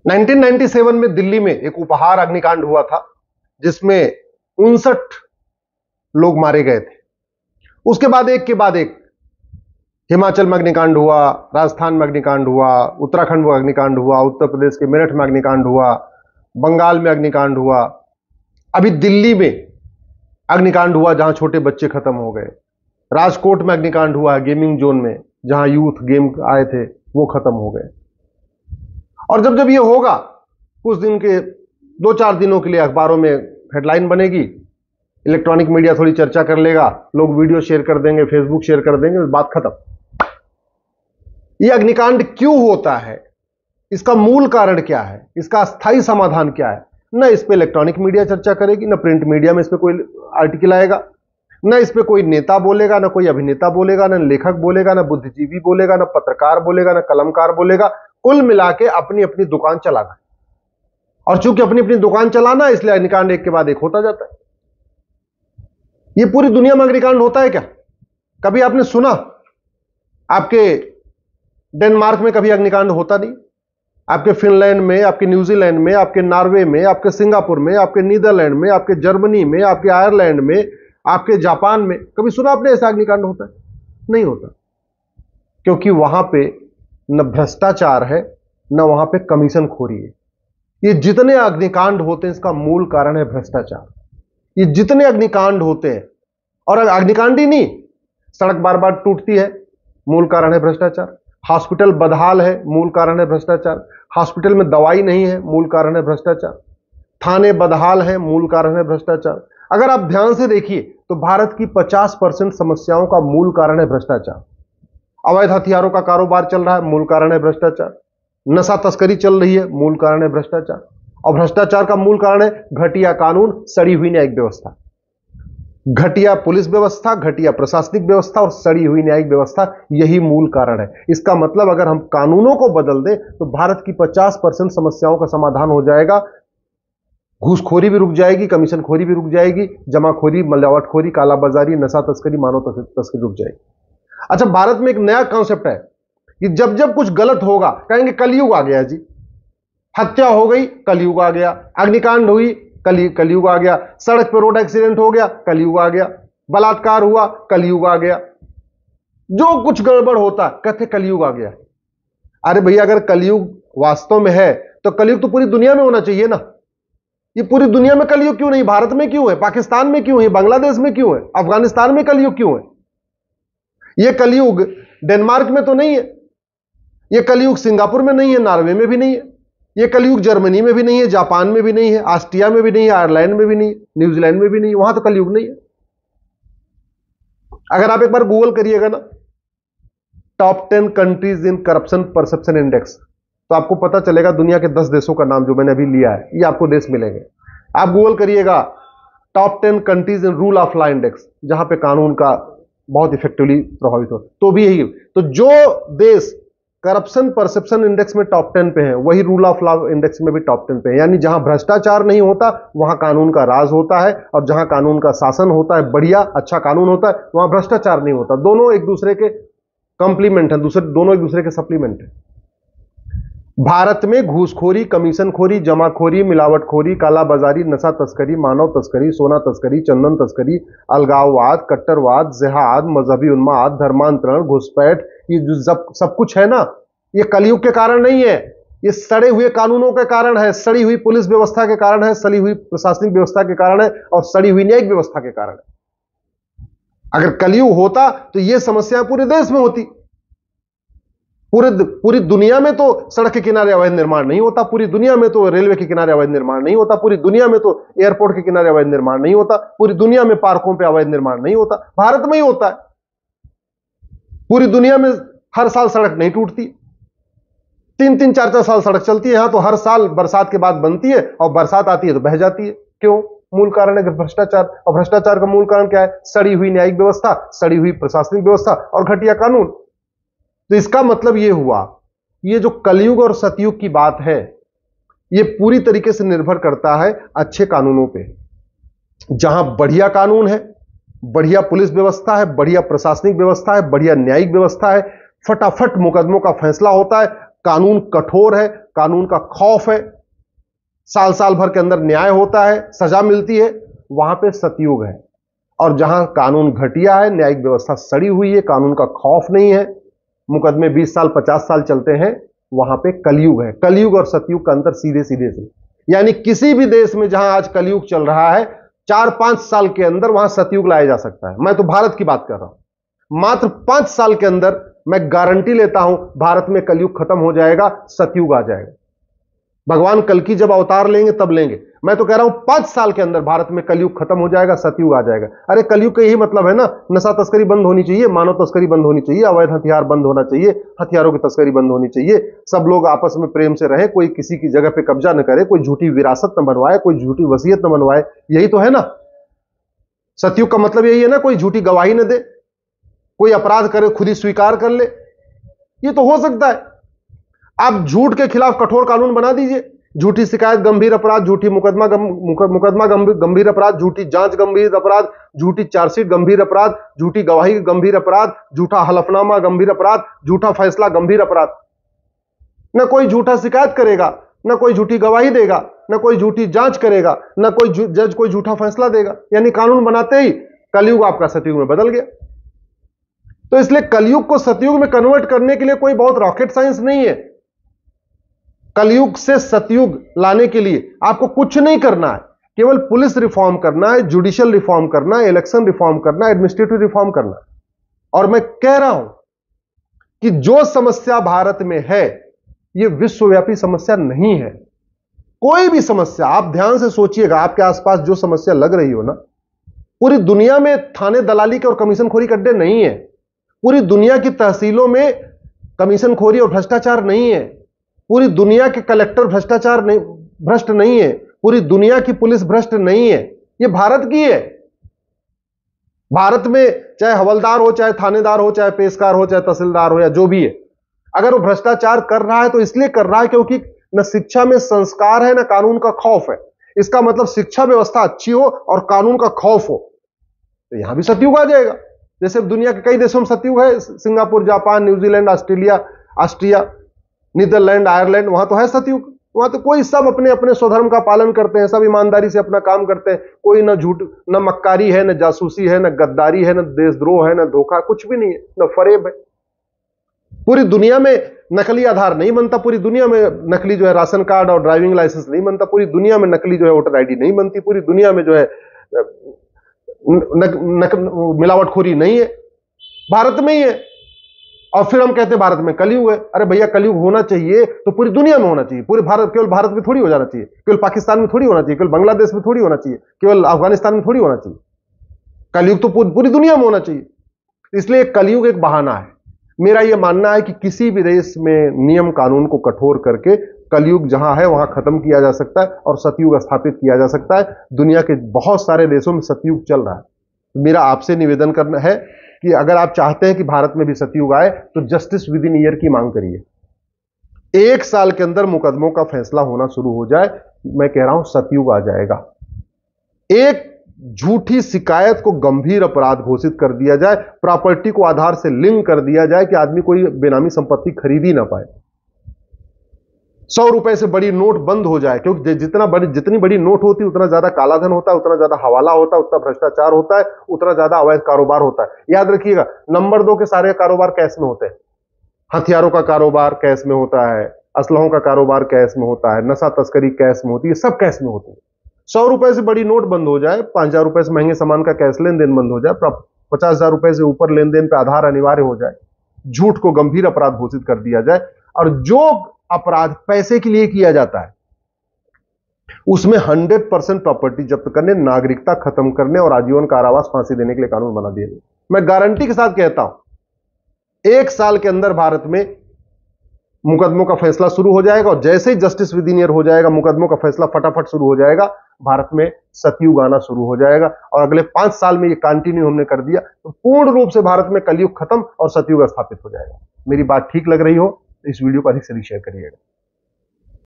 1997 में दिल्ली में एक उपहार अग्निकांड हुआ था जिसमें 59 लोग मारे गए थे। उसके बाद एक हिमाचल में अग्निकांड हुआ, राजस्थान में अग्निकांड हुआ, उत्तराखंड में अग्निकांड हुआ, उत्तर प्रदेश के मेरठ में अग्निकांड हुआ, बंगाल में अग्निकांड हुआ, अभी दिल्ली में अग्निकांड हुआ जहां छोटे बच्चे खत्म हो गए, राजकोट में अग्निकांड हुआ गेमिंग जोन में जहां यूथ गेम आए थे वो खत्म हो गए। और जब ये होगा कुछ दिन के 2-4 दिनों के लिए अखबारों में हेडलाइन बनेगी, इलेक्ट्रॉनिक मीडिया थोड़ी चर्चा कर लेगा, लोग वीडियो शेयर कर देंगे, फेसबुक शेयर कर देंगे, बात खत्म। ये अग्निकांड क्यों होता है, इसका मूल कारण क्या है, इसका स्थायी समाधान क्या है, न इस पे इलेक्ट्रॉनिक मीडिया चर्चा करेगी, न प्रिंट मीडिया में इस पे कोई आर्टिकल आएगा, न इस पे कोई नेता बोलेगा, न कोई अभिनेता बोलेगा, न लेखक बोलेगा, न बुद्धिजीवी बोलेगा, न पत्रकार बोलेगा, न कलमकार बोलेगा। कुल मिला के अपनी अपनी दुकान चलाना, और चूंकि अपनी अपनी दुकान चलाना इसलिए अग्निकांड एक के बाद एक होता जाता है। ये पूरी दुनिया में अग्निकांड होता है क्या? कभी आपने सुना? आपके डेनमार्क में कभी अग्निकांड होता नहीं, आपके फिनलैंड में, आपके न्यूजीलैंड में, आपके नॉर्वे में, आपके सिंगापुर में, आपके नीदरलैंड में, आपके जर्मनी में, आपके आयरलैंड में, आपके जापान में कभी सुना आपने ऐसा अग्निकांड होता है? नहीं होता, क्योंकि वहां पे न भ्रष्टाचार है, न वहां पे कमीशन खोरी है। ये जितने अग्निकांड होते हैं इसका मूल कारण है भ्रष्टाचार। ये जितने अग्निकांड होते हैं, और अग्निकांड ही नहीं, सड़क बार बार टूटती है, मूल कारण है भ्रष्टाचार। हॉस्पिटल बदहाल है, मूल कारण है भ्रष्टाचार। हॉस्पिटल में दवाई नहीं है, मूल कारण है भ्रष्टाचार। थाने बदहाल है, मूल कारण है भ्रष्टाचार। अगर आप ध्यान से देखिए तो भारत की 50% समस्याओं का मूल कारण है भ्रष्टाचार। अवैध हथियारों का कारोबार चल रहा है, मूल कारण है भ्रष्टाचार। नशा तस्करी चल रही है, मूल कारण है भ्रष्टाचार। और भ्रष्टाचार का मूल कारण है घटिया कानून, सड़ी हुई न्यायिक व्यवस्था, घटिया पुलिस व्यवस्था, घटिया प्रशासनिक व्यवस्था और सड़ी हुई न्यायिक व्यवस्था। यही मूल कारण है। इसका मतलब अगर हम कानूनों को बदल दें तो भारत की 50% समस्याओं का समाधान हो जाएगा। घूसखोरी भी रुक जाएगी, कमीशनखोरी भी रुक जाएगी, जमाखोरी, मिलावटखोरी, कालाबाजारी, नशा तस्करी, मानव तस्करी रुक जाएगी। अच्छा, भारत में एक नया कॉन्सेप्ट है कि जब जब कुछ गलत होगा कहेंगे कलयुग आ गया जी। हत्या हो गई, कलयुग आ गया। अग्निकांड हुई, कलयुग आ गया। सड़क पर रोड एक्सीडेंट हो गया, कलयुग आ गया। बलात्कार हुआ, कलयुग आ गया। जो कुछ गड़बड़ होता कहते कलयुग आ गया। अरे भैया, अगर कलयुग वास्तव में है तो कलयुग तो पूरी दुनिया में होना चाहिए ना। ये पूरी दुनिया में कलयुग क्यों नहीं? भारत में क्यों है? पाकिस्तान में क्यों है? बांग्लादेश में क्यों है? अफगानिस्तान में कलयुग क्यों है? यह कलयुग डेनमार्क में तो नहीं है, यह कलयुग सिंगापुर में नहीं है, नॉर्वे में भी नहीं है, यह कलयुग जर्मनी में भी नहीं है, जापान में भी नहीं है, ऑस्ट्रिया में भी नहीं है, आयरलैंड में भी नहीं है, न्यूजीलैंड में भी नहीं है। वहां तो कलयुग नहीं है। अगर आप एक बार गूगल करिएगा ना, top 10 countries in corruption perception index, तो आपको पता चलेगा दुनिया के 10 देशों का नाम जो मैंने अभी लिया है, ये आपको देश मिलेंगे। आप गूगल करिएगा top 10 countries in rule of law index, जहां पे कानून का बहुत इफेक्टिवली प्रभावित हो, तो भी यही। तो जो देश करप्शन परसेप्शन इंडेक्स में टॉप 10 पे है, वही रूल ऑफ लॉ इंडेक्स में भी टॉप 10 पे है। यानी जहां भ्रष्टाचार नहीं होता वहां कानून का राज होता है, और जहां कानून का शासन होता है, बढ़िया अच्छा कानून होता है, वहां भ्रष्टाचार नहीं होता। दोनों एक दूसरे के कंप्लीमेंट है, दोनों एक दूसरे के सप्लीमेंट है। भारत में घूसखोरी, कमीशनखोरी, जमाखोरी, मिलावटखोरी, कालाबाजारी, नशा तस्करी, मानव तस्करी, सोना तस्करी, चंदन तस्करी, अलगाववाद, कट्टरवाद, जिहाद, मजहबी उन्माद, धर्मांतरण, घुसपैठ, ये जो सब कुछ है ना, ये कलयुग के कारण नहीं है, ये सड़े हुए कानूनों के कारण है, सड़ी हुई पुलिस व्यवस्था के कारण है, सड़ी हुई प्रशासनिक व्यवस्था के कारण है, और सड़ी हुई न्यायिक व्यवस्था के कारण है। अगर कलयुग होता तो ये समस्या पूरे देश में होती। पूरी दुनिया में तो सड़क के किनारे अवैध निर्माण नहीं होता, पूरी दुनिया में तो रेलवे के किनारे अवैध निर्माण नहीं होता, पूरी दुनिया में तो एयरपोर्ट के किनारे अवैध निर्माण नहीं होता, पूरी दुनिया में पार्कों पे अवैध निर्माण नहीं होता, भारत में ही होता है। पूरी दुनिया में हर साल सड़क नहीं टूटती, 3-3, 4-4 साल सड़क चलती है। यहां तो हर साल बरसात के बाद बनती है, और बरसात आती है तो बह जाती है। क्यों? मूल कारण है भ्रष्टाचार। और भ्रष्टाचार का मूल कारण क्या है? सड़ी हुई न्यायिक व्यवस्था, सड़ी हुई प्रशासनिक व्यवस्था और घटिया कानून। तो इसका मतलब यह हुआ, ये जो कलयुग और सतयुग की बात है, यह पूरी तरीके से निर्भर करता है अच्छे कानूनों पे। जहां बढ़िया कानून है, बढ़िया पुलिस व्यवस्था है, बढ़िया प्रशासनिक व्यवस्था है, बढ़िया न्यायिक व्यवस्था है, फटाफट मुकदमों का फैसला होता है, कानून कठोर है, कानून का खौफ है, साल साल भर के अंदर न्याय होता है, सजा मिलती है, वहां पे सतयुग है। और जहां कानून घटिया है, न्यायिक व्यवस्था सड़ी हुई है, कानून का खौफ नहीं है, मुकदमे 20 साल 50 साल चलते हैं, वहां पे कलयुग है। कलयुग और सतयुग का अंतर सीधे सीधे से, यानी किसी भी देश में जहां आज कलयुग चल रहा है, 4-5 साल के अंदर वहां सतयुग लाया जा सकता है। मैं तो भारत की बात कर रहा हूं, मात्र 5 साल के अंदर मैं गारंटी लेता हूं भारत में कलयुग खत्म हो जाएगा, सतयुग आ जाएगा। भगवान कल की जब अवतार लेंगे तब लेंगे, मैं तो कह रहा हूं 5 साल के अंदर भारत में कलयुग खत्म हो जाएगा, सतयुग आ जाएगा। अरे कलयुग का यही मतलब है ना, नशा तस्करी बंद होनी चाहिए, मानव तस्करी बंद होनी चाहिए, अवैध हथियार बंद होना चाहिए, हथियारों की तस्करी बंद होनी चाहिए, सब लोग आपस में प्रेम से रहे, कोई किसी की जगह पे कब्जा न करे, कोई झूठी विरासत न बनवाए, कोई झूठी वसीयत न बनवाए, यही तो है ना सतयुग का मतलब। यही है ना, कोई झूठी गवाही न दे, कोई अपराध करे खुद ही स्वीकार कर ले, ये तो हो सकता है। आप झूठ के खिलाफ कठोर कानून बना दीजिए, झूठी शिकायत गंभीर अपराध, झूठी मुकदमा गंभीर अपराध, झूठी जांच गंभीर अपराध, झूठी चार्जशीट गंभीर अपराध, झूठी गवाही गंभीर अपराध, झूठा हलफनामा गंभीर अपराध, झूठा फैसला गंभीर अपराध। न कोई झूठा शिकायत करेगा, न कोई झूठी गवाही देगा, न कोई झूठी जांच करेगा, न कोई जज कोई झूठा फैसला देगा। यानी कानून बनाते ही कलयुग आपका सतयुग में बदल गया। तो इसलिए कलयुग को सतयुग में कन्वर्ट करने के लिए कोई बहुत रॉकेट साइंस नहीं है। कलयुग से सतयुग लाने के लिए आपको कुछ नहीं करना है, केवल पुलिस रिफॉर्म करना है, जुडिशियल रिफॉर्म करना है, इलेक्शन रिफॉर्म करना है, एडमिनिस्ट्रेटिव रिफॉर्म करना है। और मैं कह रहा हूं कि जो समस्या भारत में है, यह विश्वव्यापी समस्या नहीं है। कोई भी समस्या आप ध्यान से सोचिएगा, आपके आसपास जो समस्या लग रही हो ना, पूरी दुनिया में थाने दलाली के और कमीशन खोरी के अड्डे नहीं है। पूरी दुनिया की तहसीलों में कमीशन खोरी और भ्रष्टाचार नहीं है। पूरी दुनिया के कलेक्टर भ्रष्ट नहीं है। पूरी दुनिया की पुलिस भ्रष्ट नहीं है। यह भारत की है। भारत में चाहे हवलदार हो, चाहे थानेदार हो, चाहे पेशकार हो, चाहे तहसीलदार हो, या जो भी है, अगर वो भ्रष्टाचार कर रहा है तो इसलिए कर रहा है क्योंकि न शिक्षा में संस्कार है, न कानून का खौफ है। इसका मतलब शिक्षा व्यवस्था अच्छी हो और कानून का खौफ हो, तो यहां भी सतयुग आ जाएगा। जैसे दुनिया के कई देशों में सतयुग है, Singapore, Japan, New Zealand, Austria, Netherland, Ireland, वहां तो है सतयुग। वहां तो कोई सब अपने अपने स्वधर्म का पालन करते हैं, सब ईमानदारी से अपना काम करते हैं। कोई न झूठ, न मक्कारी है, न जासूसी है, न गद्दारी है, न देशद्रोह है, न धोखा, कुछ भी नहीं है, न फरेब है। पूरी दुनिया में नकली आधार नहीं बनता, पूरी दुनिया में नकली जो है राशन कार्ड और ड्राइविंग लाइसेंस नहीं बनता, पूरी दुनिया में नकली जो है वोटर आईडी नहीं बनती, पूरी दुनिया में जो है मिलावटखोरी नहीं है, भारत में ही है। और फिर हम कहते हैं भारत में कलयुग है। अरे भैया, कलयुग होना चाहिए तो पूरी दुनिया में होना चाहिए, पूरे भारत, केवल भारत में थोड़ी हो जाना चाहिए, केवल पाकिस्तान में थोड़ी होना चाहिए, केवल बांग्लादेश में थोड़ी होना चाहिए, केवल अफगानिस्तान में थोड़ी होना चाहिए। कलयुग तो पूरी दुनिया में होना चाहिए। इसलिए कलयुग एक बहाना है। मेरा यह मानना है कि किसी भी देश में नियम कानून को कठोर करके कलयुग जहां है वहां खत्म किया जा सकता है और सतयुग स्थापित किया जा सकता है। दुनिया के बहुत सारे देशों में सतयुग चल रहा है। मेरा आपसे निवेदन करना है कि अगर आप चाहते हैं कि भारत में भी सतयुग आए तो जस्टिस विद इन ईयर की मांग करिए। 1 साल के अंदर मुकदमों का फैसला होना शुरू हो जाए, मैं कह रहा हूं सतयुग आ जाएगा। एक झूठी शिकायत को गंभीर अपराध घोषित कर दिया जाए, प्रॉपर्टी को आधार से लिंक कर दिया जाए कि आदमी कोई बेनामी संपत्ति खरीद ही ना पाए। 100 रुपए से बड़ी नोट बंद हो जाए, क्योंकि जितनी बड़ी नोट होती है उतना ज्यादा कालाधन होता है, उतना ज्यादा हवाला होता है, उतना भ्रष्टाचार होता है, उतना ज्यादा अवैध कारोबार होता है। याद रखिएगा, नंबर 2 के सारे कारोबार कैश में होते हैं। हथियारों का कारोबार कैश में होता है, असलहों का कारोबार कैश में होता है, नशा तस्करी कैश में होती है, सब कैश में होती है। 100 रुपए से बड़ी नोट बंद हो जाए, 5,000 रुपए से महंगे सामान का कैश लेन देन बंद हो जाए, 50,000 रुपए से ऊपर लेन देन पर आधार अनिवार्य हो जाए, झूठ को गंभीर अपराध घोषित कर दिया जाए, और जो अपराध पैसे के लिए किया जाता है उसमें 100% प्रॉपर्टी जब्त करने, नागरिकता खत्म करने और आजीवन कारावास, फांसी देने के लिए कानून बना दिए। मैं गारंटी के साथ कहता हूं 1 साल के अंदर भारत में मुकदमों का फैसला शुरू हो जाएगा, और जैसे ही जस्टिस विद इन ईयर हो जाएगा, मुकदमों का फैसला फटाफट शुरू हो जाएगा, भारत में सतयुग आना शुरू हो जाएगा। और अगले 5 साल में ये कंटिन्यू हमने कर दिया तो पूर्ण रूप से भारत में कलयुग खत्म और सतयुग स्थापित हो जाएगा। मेरी बात ठीक लग रही हो तो इस वीडियो को अधिक से अधिक शेयर करिएगा।